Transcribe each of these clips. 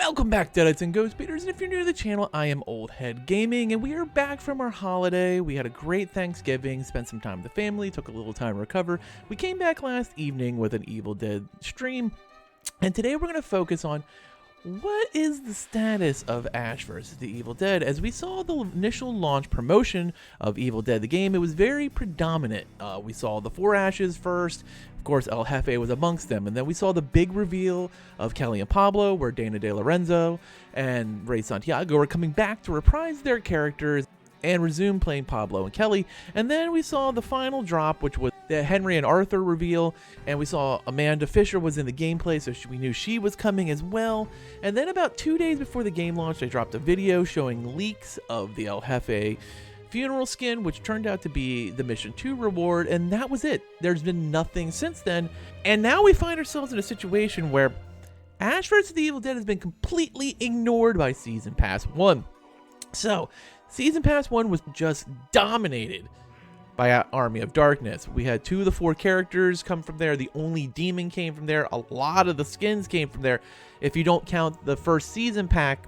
Welcome back, Deadites and Ghost Beaters, and if you're new to the channel, I am Old Head Gaming, and we are back from our holiday. We had a great Thanksgiving, spent some time with the family, took a little time to recover. We came back last evening with an Evil Dead stream, and today we're going to focus on what is the status of Ash vs. the Evil Dead. As we saw the initial launch promotion of Evil Dead, the game, it was very predominant. We saw the 4 Ashes first. Of course, El Jefe was amongst them. And then we saw the big reveal of Kelly and Pablo, where Dana De Lorenzo and Ray Santiago are coming back to reprise their characters and resume playing Pablo and Kelly. And then we saw the final drop, which was the Henry and Arthur reveal, and we saw Amanda Fisher was in the gameplay, so we knew she was coming as well. And then about 2 days before the game launched, they dropped a video showing leaks of the El Jefe funeral skin, which turned out to be the Mission 2 reward, and that was it. There's been nothing since then, and now we find ourselves in a situation where Ash vs. the Evil Dead has been completely ignored by Season Pass 1. So, Season Pass 1 was just dominated by Army of Darkness. We had 2 of the 4 characters come from there. The only demon came from there. A lot of the skins came from there. If you don't count the first season pack,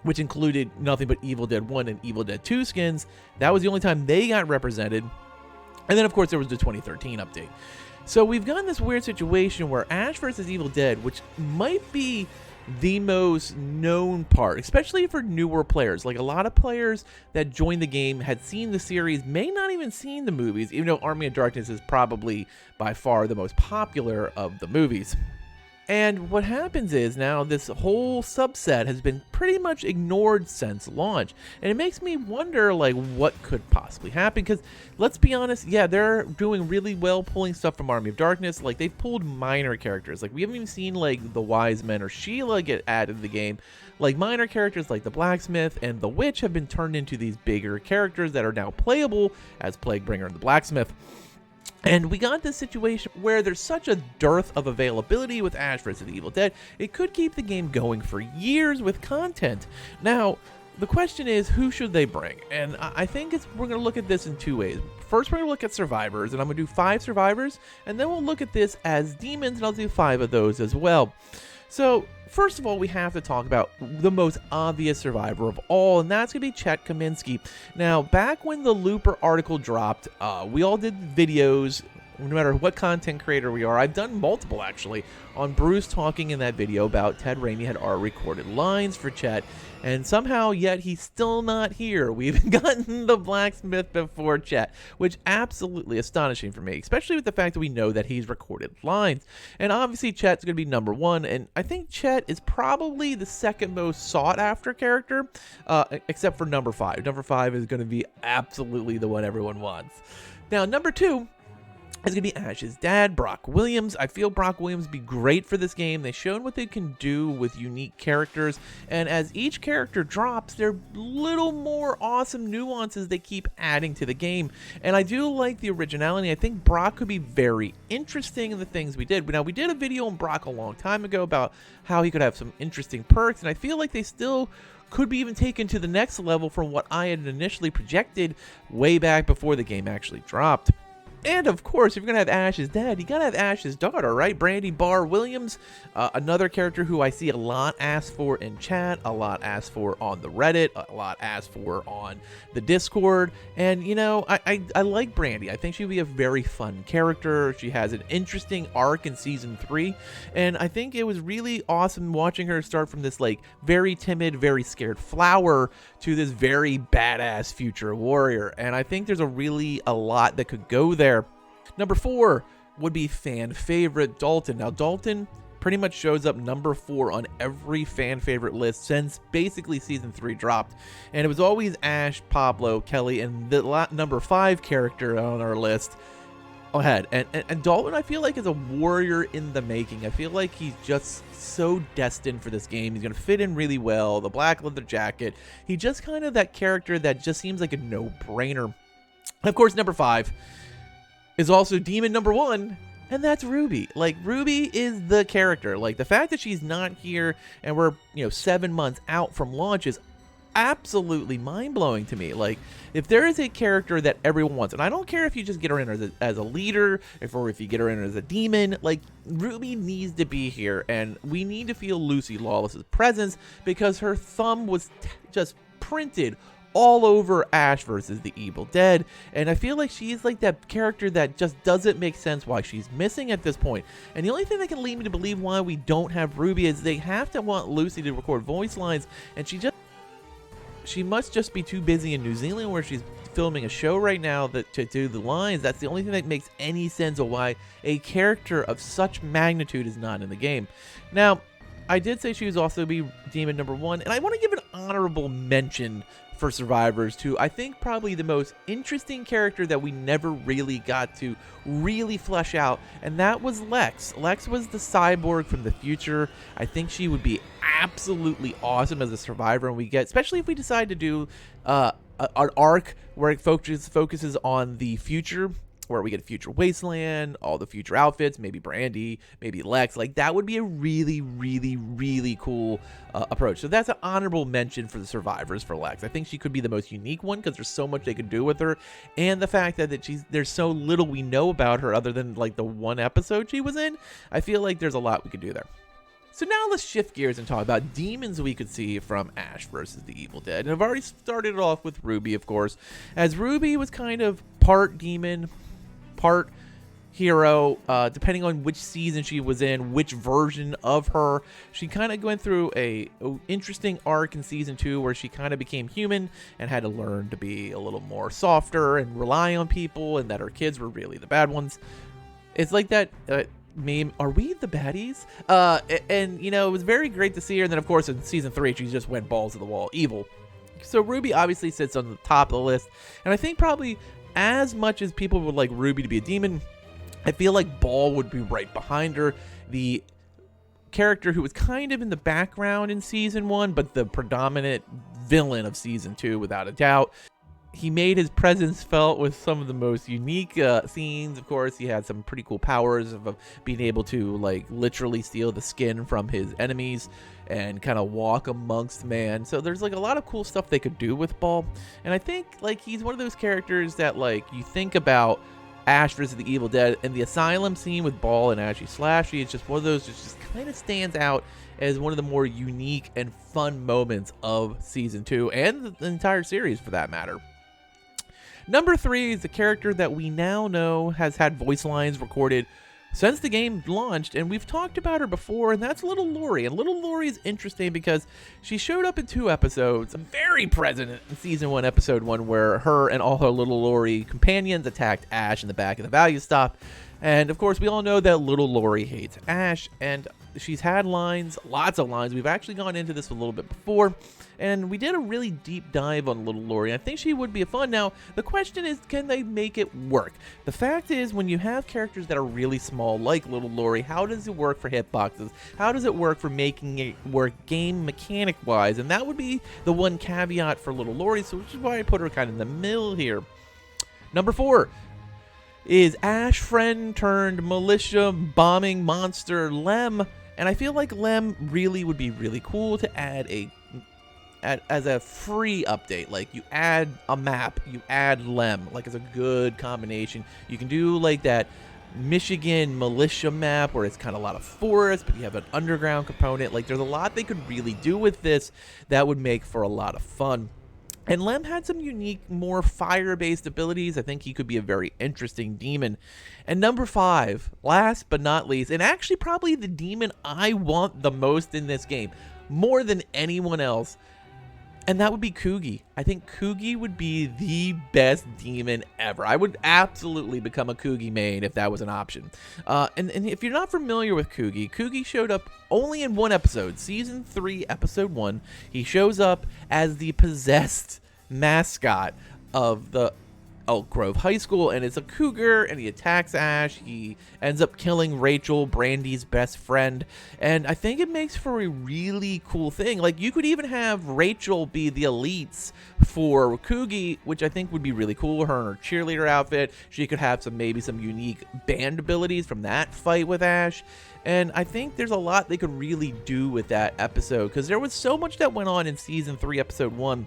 which included nothing but Evil Dead 1 and Evil Dead 2 skins, that was the only time they got represented. And then, of course, there was the 2013 update. So we've gotten this weird situation where Ash vs. Evil Dead, which might be the most known part, especially for newer players. Like, a lot of players that joined the game had seen the series, may not even seen the movies, even though Army of Darkness is probably by far the most popular of the movies. And what happens is now this whole subset has been pretty much ignored since launch. And it makes me wonder, like, what could possibly happen? Because let's be honest, yeah, they're doing really well pulling stuff from Army of Darkness. Like, they've pulled minor characters. Like, we haven't even seen, like, the Wise Men or Sheila get added to the game. Like, minor characters like the Blacksmith and the Witch have been turned into these bigger characters that are now playable as Plaguebringer and the Blacksmith. And we got this situation where there's such a dearth of availability with Ash vs. the Evil Dead, it could keep the game going for years with content. Now, the question is, who should they bring? And I think we're going to look at this in 2 ways. First, we're going to look at survivors, and I'm going to do 5 survivors, and then we'll look at this as demons, and I'll do 5 of those as well. So, first of all, we have to talk about the most obvious survivor of all, and that's going to be Chet Kaminsky. Now, back when the Looper article dropped, we all did videos, no matter what content creator we are. I've done multiple, actually, on Bruce talking in that video about Ted Raimi had already recorded lines for Chet, and somehow, yet, he's still not here. We've gotten the Blacksmith before Chet, which absolutely astonishing for me, especially with the fact that we know that he's recorded lines. And obviously, Chet's going to be number 1, and I think Chet is probably the second most sought-after character, except for number 5. Number 5 is going to be absolutely the one everyone wants. Now, number 2 is going to be Ash's dad, Brock Williams. I feel Brock Williams would be great for this game. They've shown what they can do with unique characters, and as each character drops, there are little more awesome nuances they keep adding to the game. And I do like the originality. I think Brock could be very interesting in the things we did. Now, we did a video on Brock a long time ago about how he could have some interesting perks, and I feel like they still could be even taken to the next level from what I had initially projected way back before the game actually dropped. And of course, if you're going to have Ash's dad, you got to have Ash's daughter, right? Brandy Barr Williams, another character who I see a lot asked for in chat, a lot asked for on the Reddit, a lot asked for on the Discord. And, you know, I like Brandy. I think she'd be a very fun character. She has an interesting arc in Season 3. And I think it was really awesome watching her start from this, like, very timid, very scared flower to this very badass future warrior. And I think there's a lot that could go there. Number 4 would be fan favorite Dalton. Now, Dalton pretty much shows up number 4 on every fan favorite list since basically Season 3 dropped. And it was always Ash, Pablo, Kelly, and the number 5 character on our list ahead. And Dalton, I feel like, is a warrior in the making. I feel like he's just so destined for this game. He's going to fit in really well. The black leather jacket. He just kind of that character that just seems like a no-brainer. And of course, number 5 is also demon number 1, and that's Ruby. Like, Ruby is the character. Like, the fact that she's not here and we're, 7 months out from launch is absolutely mind-blowing to me. Like, if there is a character that everyone wants, and I don't care if you just get her in as a leader, or if you get her in as a demon, like, Ruby needs to be here, and we need to feel Lucy Lawless's presence because her thumb was just printed all over Ash versus the Evil Dead, and I feel like she's like that character that just doesn't make sense why she's missing at this point. And the only thing that can lead me to believe why we don't have Ruby is they have to want Lucy to record voice lines, and she must just be too busy in New Zealand where she's filming a show right now to do the lines. That's the only thing that makes any sense of why a character of such magnitude is not in the game. Now, I did say she was also be Demon number 1, and I want to give an honorable mention for survivors to, I think, probably the most interesting character that we never really got to really flesh out, and that was Lex. Lex was the cyborg from the future. I think she would be absolutely awesome as a survivor, and we get, especially if we decide to do an arc where it focuses on the future, where we get a future wasteland, all the future outfits, maybe Brandy, maybe Lex. Like, that would be a really, really, really cool approach. So that's an honorable mention for the survivors for Lex. I think she could be the most unique one because there's so much they could do with her, and the fact that there's so little we know about her other than like the one episode she was in. I feel like there's a lot we could do there. So now let's shift gears and talk about demons we could see from Ash versus the Evil Dead. And I've already started it off with Ruby, of course, as Ruby was kind of part demon, part hero, depending on which season she was in, which version of her. She kind of went through a interesting arc in season 2 where she kind of became human and had to learn to be a little more softer and rely on people, and that her kids were really the bad ones. It's like that meme, are we the baddies? And you know, it was very great to see her. And then of course in season 3 she just went balls to the wall evil. So Ruby obviously sits on the top of the list, and I think probably as much as people would like Ruby to be a demon, I feel like Ball would be right behind her. The character who was kind of in the background in season 1, but the predominant villain of season 2, without a doubt. He made his presence felt with some of the most unique scenes. Of course, he had some pretty cool powers of being able to like literally steal the skin from his enemies and kind of walk amongst man. So there's like a lot of cool stuff they could do with Ball. And I think like he's one of those characters that like you think about Ash versus the Evil Dead, and the asylum scene with Ball and Ashy Slashy, it's just one of those that just kind of stands out as one of the more unique and fun moments of season 2 and the entire series for that matter. Number 3 is a character that we now know has had voice lines recorded since the game launched, and we've talked about her before, and that's Little Lori. And Little Lori is interesting because she showed up in 2 episodes, very present in season 1, episode 1, where her and all her Little Lori companions attacked Ash in the back of the value stop. And of course, we all know that Little Lori hates Ash, and she's had lines, lots of lines. We've actually gone into this a little bit before, and we did a really deep dive on Little Lori. I think she would be fun. Now, the question is, can they make it work? The fact is, when you have characters that are really small, like Little Lori, how does it work for hitboxes? How does it work for making it work game mechanic-wise? And that would be the one caveat for Little Lori, so which is why I put her kind of in the middle here. Number 4 is Ash friend turned militia bombing monster Lem, and I feel like Lem really would be really cool to add as a free update. Like, you add a map, you add Lem, like as a good combination. You can do like that Michigan militia map where it's kind of a lot of forest, but you have an underground component. Like, there's a lot they could really do with this that would make for a lot of fun. And Lem had some unique, more fire-based abilities. I think he could be a very interesting demon. And number 5, last but not least, and actually probably the demon I want the most in this game, more than anyone else, and that would be Coogie. I think Coogie would be the best demon ever. I would absolutely become a Coogie main if that was an option. And if you're not familiar with Coogie, Coogie showed up only in 1 episode. Season 3, episode 1. He shows up as the possessed mascot of the Elk Grove High School, and it's a cougar, and he attacks Ash. He ends up killing Rachel, Brandy's best friend, and I think it makes for a really cool thing. Like, you could even have Rachel be the elites for Coogie, which I think would be really cool. Her in her cheerleader outfit. She could have maybe some unique band abilities from that fight with Ash. And I think there's a lot they could really do with that episode, because there was so much that went on in Season 3, Episode 1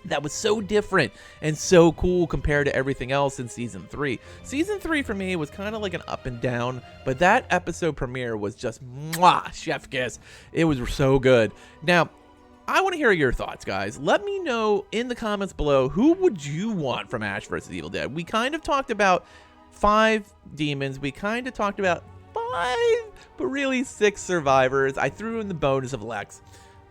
that was so different and so cool compared to everything else in Season 3. Season 3 for me was kind of like an up and down, but that episode premiere was just mwah, chef kiss. It was so good. Now, I want to hear your thoughts, guys. Let me know in the comments below, who would you want from Ash vs. Evil Dead? We kind of talked about 5 demons. We kind of talked about 5, but really 6 survivors. I threw in the bonus of Lex.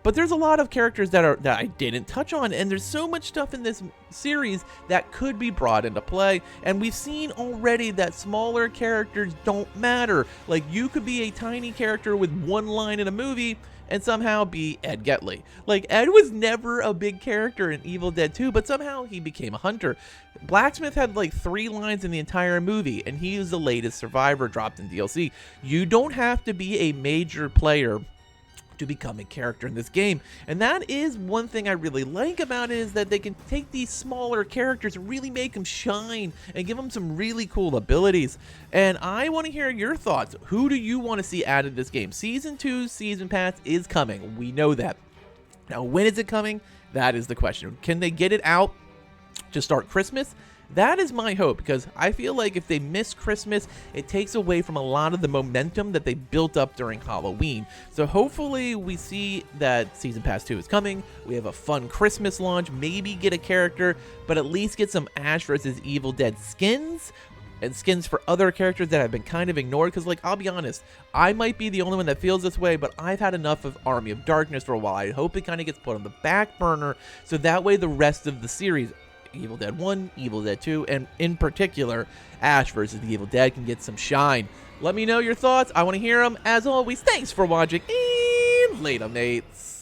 But there's a lot of characters that I didn't touch on, and there's so much stuff in this series that could be brought into play, and we've seen already that smaller characters don't matter. Like, you could be a tiny character with one line in a movie and somehow be Ed Getley. Like, Ed was never a big character in Evil Dead 2, but somehow he became a hunter. Blacksmith had like 3 lines in the entire movie, and he was the latest survivor dropped in DLC. You don't have to be a major player to become a character in this game, and that is one thing I really like about it, is that they can take these smaller characters and really make them shine and give them some really cool abilities. And I want to hear your thoughts. Who do you want to see added to this game? Season 2 Season Pass is coming. We know that. Now, when is it coming? That is the question. Can they get it out to start Christmas? That is my hope, because I feel like if they miss Christmas, it takes away from a lot of the momentum that they built up during Halloween. So hopefully we see that Season Pass 2 is coming. We have a fun Christmas launch, maybe get a character, but at least get some Ash vs. Evil Dead skins, and skins for other characters that have been kind of ignored. Because, like, I'll be honest, I might be the only one that feels this way, but I've had enough of Army of Darkness for a while. I hope it kind of gets put on the back burner, so that way the rest of the series, Evil Dead 1, Evil Dead 2, and in particular, Ash vs. the Evil Dead, can get some shine. Let me know your thoughts. I want to hear them. As always, thanks for watching, and later, mates.